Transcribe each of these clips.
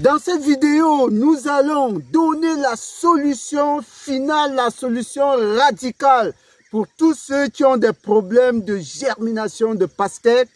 Dans cette vidéo, nous allons donner la solution finale, la solution radicale pour tous ceux qui ont des problèmes de germination de pastèques.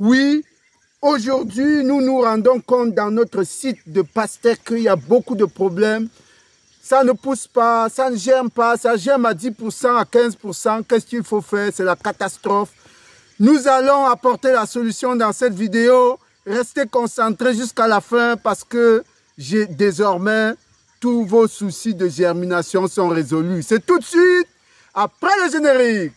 Oui, aujourd'hui, nous nous rendons compte dans notre site de pastèques qu'il y a beaucoup de problèmes. Ça ne pousse pas, ça ne germe pas, ça germe à 10%, à 15%. Qu'est-ce qu'il faut faire? C'est la catastrophe. Nous allons apporter la solution dans cette vidéo. Restez concentrés jusqu'à la fin parce que désormais, tous vos soucis de germination sont résolus. C'est tout de suite après le générique.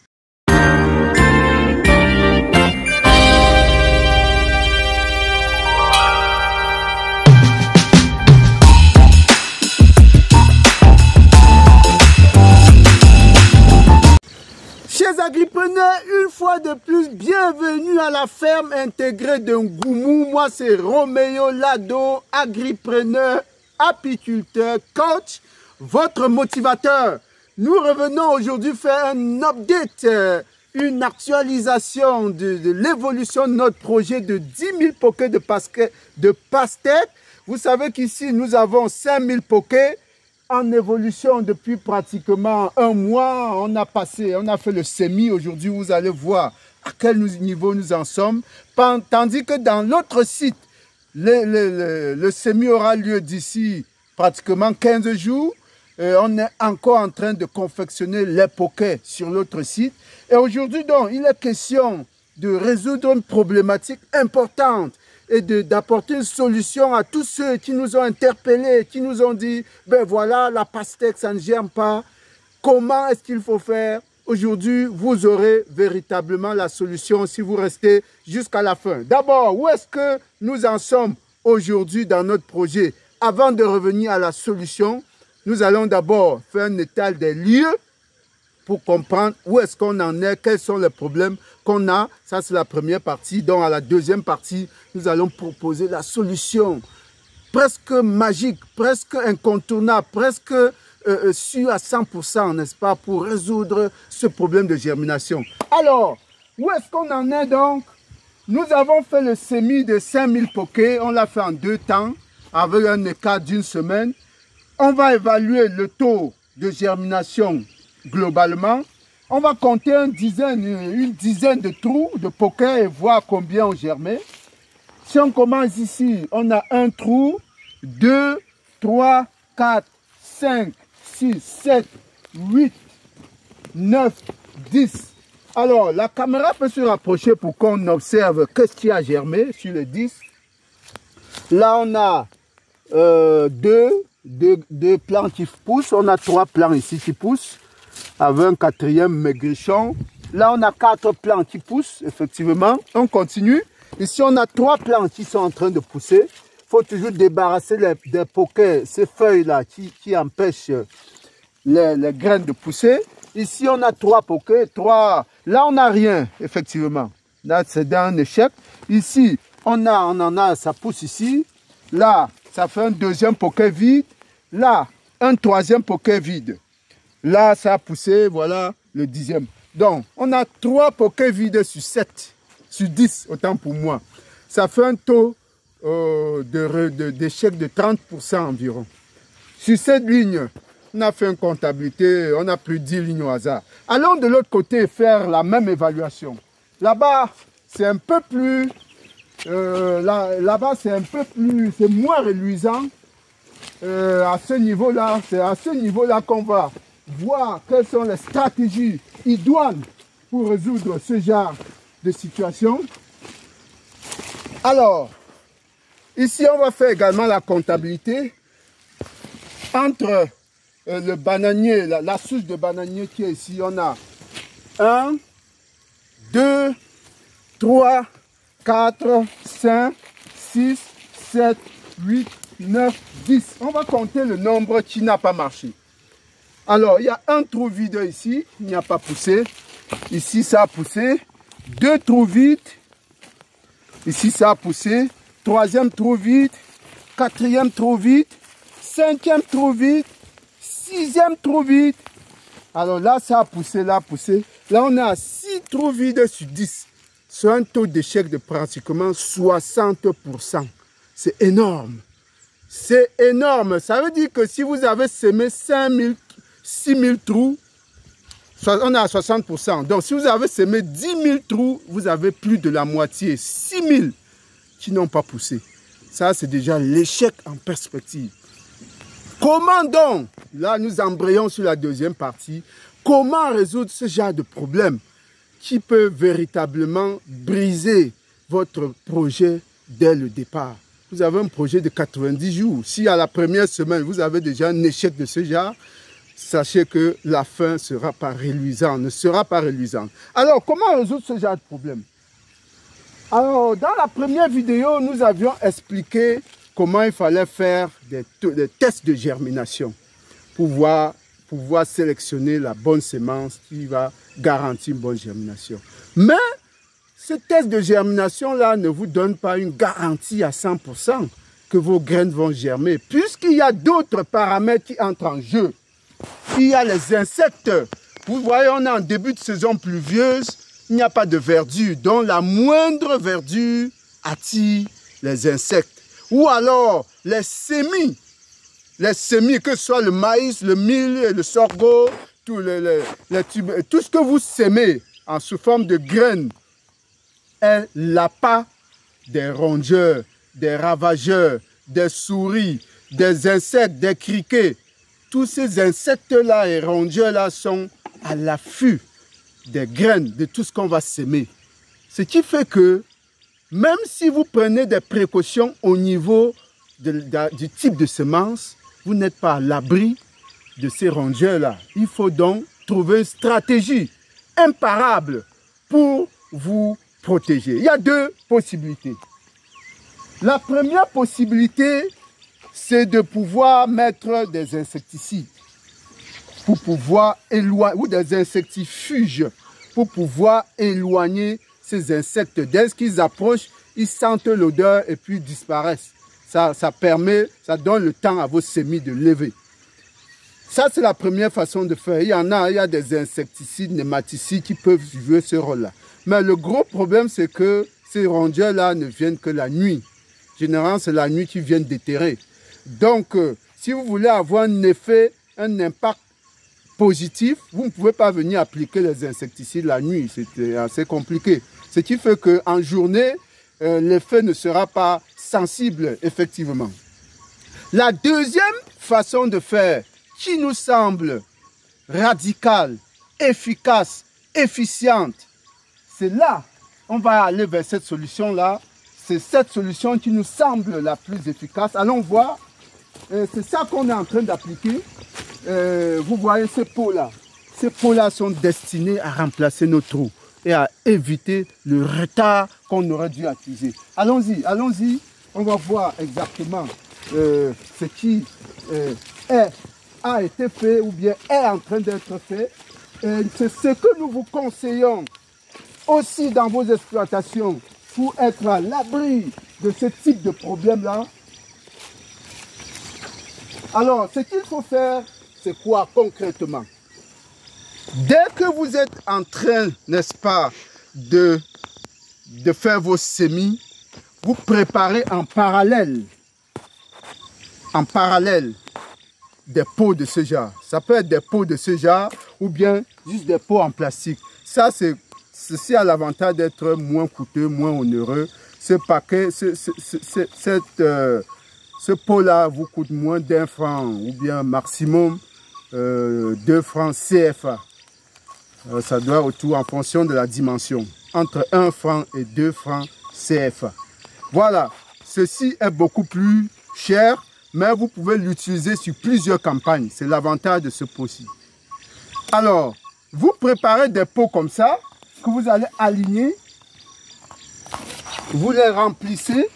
Chers agripreneurs, une fois de plus, bienvenue à la ferme intégrée de Ngoumou. Moi, c'est Roméo Lado, agripreneur, apiculteur, coach, votre motivateur. Nous revenons aujourd'hui faire un update, une actualisation de l'évolution de notre projet de 10 000 pokés de pastèques. Vous savez qu'ici, nous avons 5 000 pokés. En évolution depuis pratiquement un mois, on a fait le semis. Aujourd'hui, vous allez voir à quel niveau nous en sommes. Tandis que dans l'autre site, le semis aura lieu d'ici pratiquement 15 jours. On est encore en train de confectionner les pokés sur l'autre site. Et aujourd'hui, donc, il est question de résoudre une problématique importante et d'apporter une solution à tous ceux qui nous ont interpellés, qui nous ont dit, ben voilà, la pastèque, ça ne germe pas. Comment est-ce qu'il faut faire? Aujourd'hui, vous aurez véritablement la solution si vous restez jusqu'à la fin. D'abord, où est-ce que nous en sommes aujourd'hui dans notre projet? Avant de revenir à la solution, nous allons d'abord faire un état des lieux pour comprendre où est-ce qu'on en est, quels sont les problèmes qu'on a. Ça, c'est la première partie. Donc, à la deuxième partie, nous allons proposer la solution presque magique, presque incontournable, presque sûre à 100%, n'est-ce pas, pour résoudre ce problème de germination. Alors, où est-ce qu'on en est donc? Nous avons fait le semis de 5000 pokés. On l'a fait en 2 temps, avec un écart d'une semaine. On va évaluer le taux de germination globalement. On va compter une dizaine de trous de pokés et voir combien ont germé. Si on commence ici, on a un trou, 2, 3, 4, 5, 6, 7, 8, 9, 10. Alors, la caméra peut se rapprocher pour qu'on observe qu'est-ce qui a germé sur les 10. Là, on a deux plants qui poussent. On a 3 plants ici qui poussent, avec un 4e maigrichon. Là, on a 4 plants qui poussent, effectivement. On continue. Ici, on a 3 plants qui sont en train de pousser. Il faut toujours débarrasser des pokés, ces feuilles-là qui empêchent les graines de pousser. Ici, on a 3 pokés. 3. Là, on n'a rien, effectivement. Là, c'est dans un échec. Ici, on en a, ça pousse ici. Là, ça fait un 2e poké vide. Là, un 3e poké vide. Là, ça a poussé, voilà, le 10e. Donc, on a 3 pokés vides sur 7, sur 10, autant pour moi. Ça fait un taux d'échec de 30% environ. Sur cette ligne, on a fait une comptabilité, on a pris 10 lignes au hasard. Allons de l'autre côté faire la même évaluation. Là-bas, c'est un peu plus... là-bas, c'est moins reluisant. À ce niveau-là, c'est à ce niveau-là qu'on va voir quelles sont les stratégies idoines pour résoudre ce genre de situation. Alors, ici, on va faire également la comptabilité entre le bananier, la souche de bananier qui est ici. On a 1, 2, 3, 4, 5, 6, 7, 8, 9, 10. On va compter le nombre qui n'a pas marché. Alors, il y a un trou vide ici, il n'y a pas poussé. Ici, ça a poussé. 2 trous vides. Ici, ça a poussé. 3e trou vide. 4e trou vide. 5e trou vide. 6e trou vide. Alors là, ça a poussé, là, poussé. Là, on a 6 trous vides sur 10. C'est un taux d'échec de pratiquement 60%. C'est énorme. C'est énorme. Ça veut dire que si vous avez semé 5000, 6000 trous, on est à 60%. Donc si vous avez semé 10 000 trous, vous avez plus de la moitié, 6 000 qui n'ont pas poussé. Ça, c'est déjà l'échec en perspective. Comment donc, là nous embrayons sur la deuxième partie, comment résoudre ce genre de problème qui peut véritablement briser votre projet dès le départ? Vous avez un projet de 90 jours. Si à la première semaine, vous avez déjà un échec de ce genre, sachez que la fin ne sera pas reluisante, Alors, comment résoudre ce genre de problème? Alors, dans la première vidéo, nous avions expliqué comment il fallait faire des tests de germination pour pouvoir sélectionner la bonne semence qui va garantir une bonne germination. Mais ce test de germination-là ne vous donne pas une garantie à 100% que vos graines vont germer, puisqu'il y a d'autres paramètres qui entrent en jeu. Il y a les insectes. Vous voyez, on est en début de saison pluvieuse, il n'y a pas de verdure, donc la moindre verdure attire les insectes. Ou alors les semis, que ce soit le maïs, le mil, le sorgho, tout ce que vous semez sous forme de graines est l'appât des rongeurs, des ravageurs, des souris, des insectes, des criquets. Tous ces insectes-là et rongeurs-là sont à l'affût des graines, de tout ce qu'on va semer. Ce qui fait que, même si vous prenez des précautions au niveau du type de semence, vous n'êtes pas à l'abri de ces rongeurs-là. Il faut donc trouver une stratégie imparable pour vous protéger. Il y a deux possibilités. La première possibilité, c'est de pouvoir mettre des insecticides pour pouvoir éloigner, ou des insectifuges pour pouvoir éloigner ces insectes. Dès qu'ils approchent, ils sentent l'odeur et puis disparaissent. Ça donne le temps à vos semis de lever. Ça, c'est la première façon de faire. Il y a des insecticides, nématicides qui peuvent jouer ce rôle-là. Mais le gros problème, c'est que ces rongeurs-là ne viennent que la nuit. Généralement, c'est la nuit qu'ils viennent déterrer. Donc, si vous voulez avoir un effet, un impact positif, vous ne pouvez pas venir appliquer les insecticides la nuit. C'est assez compliqué. Ce qui fait qu'en journée, l'effet ne sera pas sensible, effectivement. La deuxième façon de faire, qui nous semble radicale, efficace, efficiente, c'est là, on va aller vers cette solution-là. C'est cette solution qui nous semble la plus efficace. Allons voir. C'est ça qu'on est en train d'appliquer. Vous voyez ces pots-là. Ces pots-là sont destinés à remplacer nos trous et à éviter le retard qu'on aurait dû accuser. Allons-y, allons-y. On va voir exactement ce qui a été fait ou bien est en train d'être fait. C'est ce que nous vous conseillons aussi dans vos exploitations pour être à l'abri de ce type de problème-là. Alors, ce qu'il faut faire, c'est quoi concrètement? Dès que vous êtes en train, n'est-ce pas, de faire vos semis, vous préparez en parallèle des pots de ce genre. Ça peut être des pots de ce genre ou bien juste des pots en plastique. Ceci a l'avantage d'être moins coûteux, moins onéreux. Ce paquet, ce pot-là vous coûte moins d'1 franc ou bien maximum 2 francs CFA. Ça doit autour en fonction de la dimension. Entre 1 franc et 2 francs CFA. Voilà, ceci est beaucoup plus cher, mais vous pouvez l'utiliser sur plusieurs campagnes. C'est l'avantage de ce pot-ci. Alors, vous préparez des pots comme ça, que vous allez aligner. Vous les remplissez.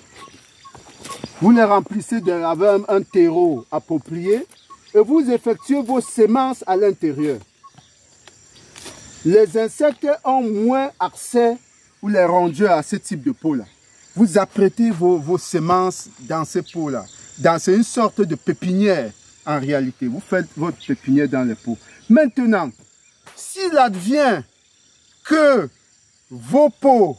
Vous les remplissez avec un terreau approprié et vous effectuez vos semences à l'intérieur. Les insectes ont moins accès, ou les rongeurs, à ce type de pot-là. Vous apprêtez vos semences dans ces pots-là. C'est une sorte de pépinière en réalité. Vous faites votre pépinière dans les pots. Maintenant, s'il advient que vos pots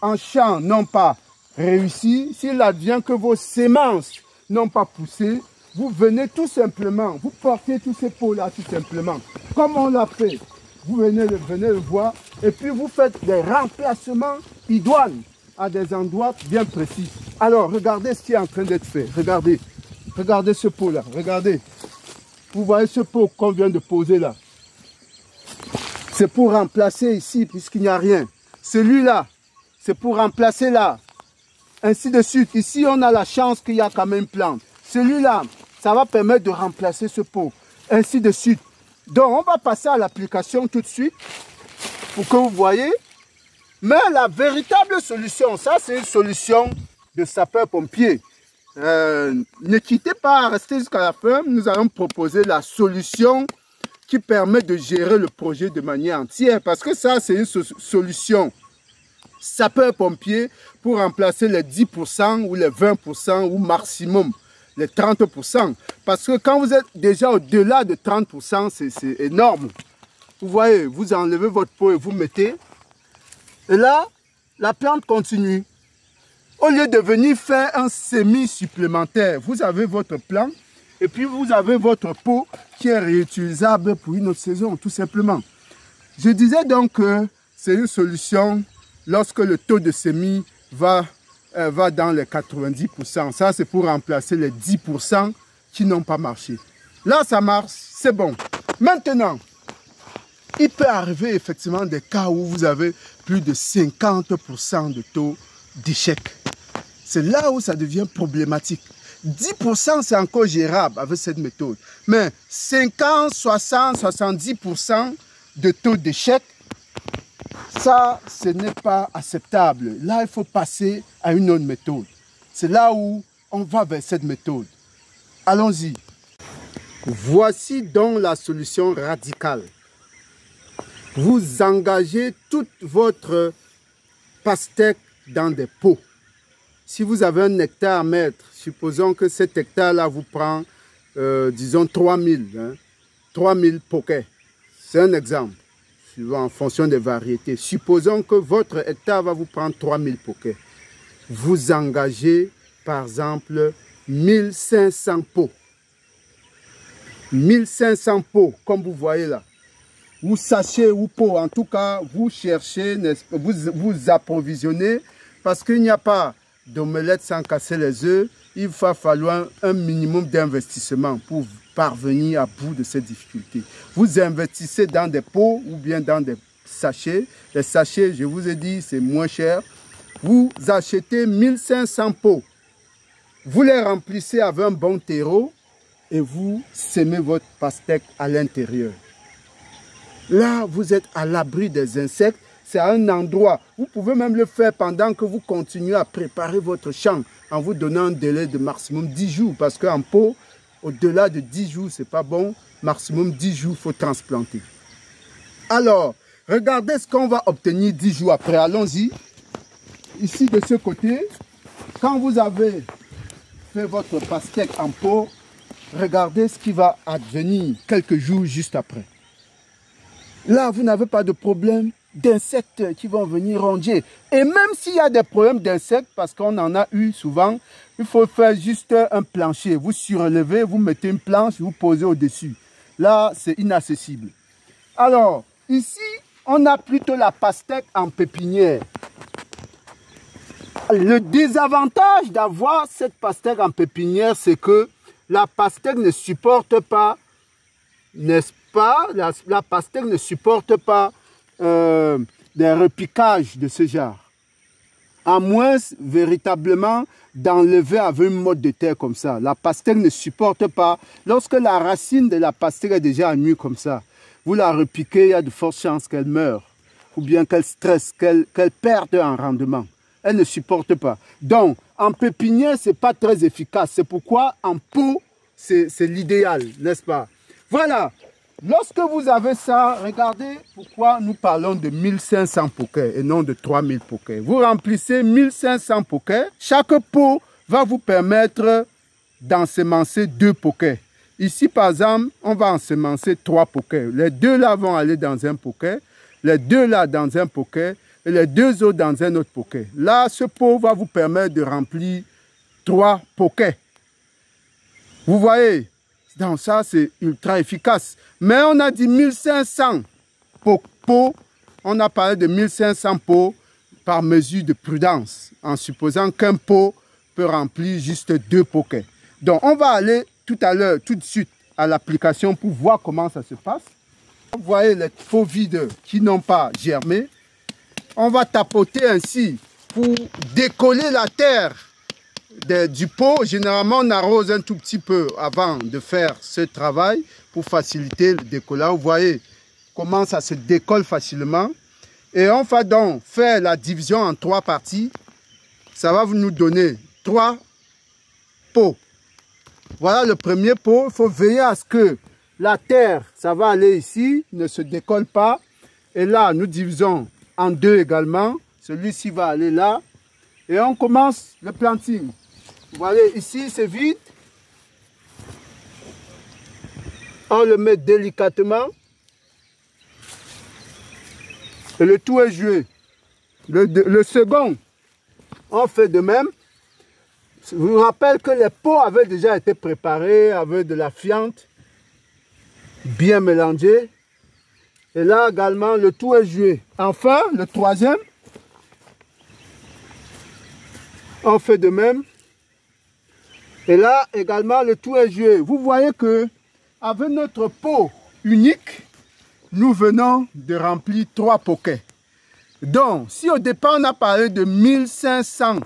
en champ n'ont pas réussi, s'il advient que vos semences n'ont pas poussé, vous venez tout simplement, vous portez tous ces pots-là tout simplement, comme on l'a fait. Vous venez le voir et puis vous faites des remplacements idoines à des endroits bien précis. Alors, regardez ce qui est en train d'être fait. Regardez. Regardez ce pot-là. Regardez. Vous voyez ce pot qu'on vient de poser là. C'est pour remplacer ici puisqu'il n'y a rien. Celui-là, c'est pour remplacer là. Ainsi de suite. Ici, on a la chance qu'il y a quand même une plante. Celui-là, ça va permettre de remplacer ce pot. Ainsi de suite. Donc, on va passer à l'application tout de suite pour que vous voyez. Mais la véritable solution, ça c'est une solution de sapeur-pompier. Ne quittez pas, restez jusqu'à la fin. Nous allons proposer la solution qui permet de gérer le projet de manière entière. Parce que ça, c'est une solution sapeur-pompier pour remplacer les 10% ou les 20% ou maximum les 30%. Parce que quand vous êtes déjà au-delà de 30%, c'est énorme. Vous voyez, vous enlevez votre pot et vous mettez. Et là, la plante continue. Au lieu de venir faire un semis supplémentaire, vous avez votre plant et puis vous avez votre pot qui est réutilisable pour une autre saison, tout simplement. Je disais donc que c'est une solution lorsque le taux de semis va dans les 90%. Ça, c'est pour remplacer les 10% qui n'ont pas marché. Là, ça marche, c'est bon. Maintenant, il peut arriver effectivement des cas où vous avez plus de 50% de taux d'échec. C'est là où ça devient problématique. 10% c'est encore gérable avec cette méthode. Mais 50, 60, 70% de taux d'échec, ça, ce n'est pas acceptable. Là, il faut passer à une autre méthode. C'est là où on va vers cette méthode. Allons-y. Voici donc la solution radicale. Vous engagez toute votre pastèque dans des pots. Si vous avez un hectare à mettre, supposons que cet hectare-là vous prend, disons, 3000 poquets. C'est un exemple, en fonction des variétés. Supposons que votre hectare va vous prendre 3000 poquets. Vous engagez, par exemple, 1500 pots. 1500 pots, comme vous voyez là. Ou sachets ou pots, en tout cas, vous cherchez, vous approvisionnez, parce qu'il n'y a pas d'omelette sans casser les œufs. Il va falloir un minimum d'investissement pour parvenir à bout de ces difficultés. Vous investissez dans des pots ou bien dans des sachets. Les sachets, je vous ai dit, c'est moins cher. Vous achetez 1500 pots. Vous les remplissez avec un bon terreau et vous semez votre pastèque à l'intérieur. Là, vous êtes à l'abri des insectes. C'est à un endroit. Vous pouvez même le faire pendant que vous continuez à préparer votre champ en vous donnant un délai de maximum 10 jours. Parce qu'en pot, au-delà de 10 jours, ce n'est pas bon. Maximum 10 jours, il faut transplanter. Alors, regardez ce qu'on va obtenir 10 jours après. Allons-y. Ici, de ce côté, quand vous avez fait votre pastèque en pot, regardez ce qui va advenir quelques jours juste après. Là, vous n'avez pas de problème d'insectes qui vont venir ronger. Et même s'il y a des problèmes d'insectes, parce qu'on en a eu souvent, il faut faire juste un plancher. Vous surélevez, vous mettez une planche, vous posez au-dessus. Là, c'est inaccessible. Alors, ici, on a plutôt la pastèque en pépinière. Le désavantage d'avoir cette pastèque en pépinière, c'est que la pastèque ne supporte pas, n'est-ce pas, la pastèque ne supporte pas des repiquages de ce genre. À moins véritablement d'enlever avec une motte de terre comme ça. La pastèque ne supporte pas. Lorsque la racine de la pastèque est déjà nue comme ça, vous la repiquez, il y a de fortes chances qu'elle meure. Ou bien qu'elle stresse, qu'elle perde en rendement. Elle ne supporte pas. Donc, en pépinière, ce n'est pas très efficace. C'est pourquoi en pot, c'est l'idéal, n'est-ce pas? Voilà. Lorsque vous avez ça, regardez pourquoi nous parlons de 1500 poquets et non de 3000 poquets. Vous remplissez 1500 poquets. Chaque pot va vous permettre d'ensemencer 2 poquets. Ici, par exemple, on va ensemencer 3 poquets. Les 2 là vont aller dans un poquet, les 2 là dans un poquet et les 2 autres dans un autre poquet. Là, ce pot va vous permettre de remplir 3 poquets. Vous voyez, donc ça c'est ultra efficace. Mais on a dit 1500 pots, on a parlé de 1500 pots par mesure de prudence, en supposant qu'un pot peut remplir juste 2 poquets. Donc on va aller tout à l'heure, tout de suite à l'application pour voir comment ça se passe. Vous voyez les pots vides qui n'ont pas germé. On va tapoter ainsi pour décoller la terre du pot. Généralement, on arrose un tout petit peu avant de faire ce travail pour faciliter le décollage. Vous voyez comment ça se décolle facilement. Et on va donc faire la division en 3 parties. Ça va nous donner 3 pots. Voilà le premier pot. Il faut veiller à ce que la terre, ça va aller ici, ne se décolle pas. Et là, nous divisons en 2 également. Celui-ci va aller là. Et on commence le planting. Vous voyez, ici, c'est vide. On le met délicatement. Et le tout est joué. Le second, on fait de même. Je vous rappelle que les pots avaient déjà été préparés avec de la fiente bien mélangée. Et là également, le tout est joué. Enfin, le troisième, on fait de même. Et là également, le tout est joué. Vous voyez que avec notre pot unique, nous venons de remplir 3 poquets. Donc, si au départ on a parlé de 1500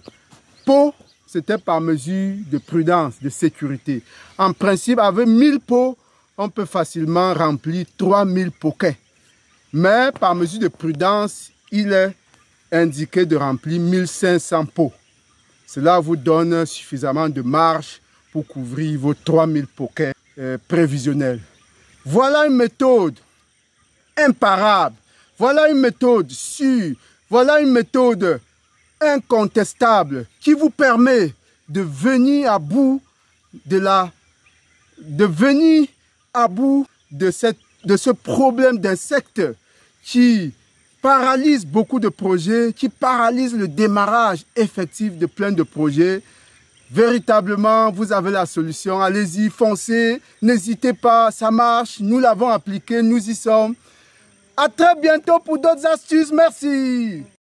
pots, c'était par mesure de prudence, de sécurité. En principe, avec 1000 pots, on peut facilement remplir 3000 poquets. Mais par mesure de prudence, il est indiqué de remplir 1500 pots. Cela vous donne suffisamment de marge pour couvrir vos 3000 poquets prévisionnels. Voilà une méthode imparable. Voilà une méthode sûre. Voilà une méthode incontestable qui vous permet de venir à bout de ce problème d'insectes qui paralyse beaucoup de projets, qui paralyse le démarrage effectif de plein de projets. Véritablement, vous avez la solution. Allez-y, foncez, n'hésitez pas, ça marche. Nous l'avons appliqué, nous y sommes. À très bientôt pour d'autres astuces. Merci.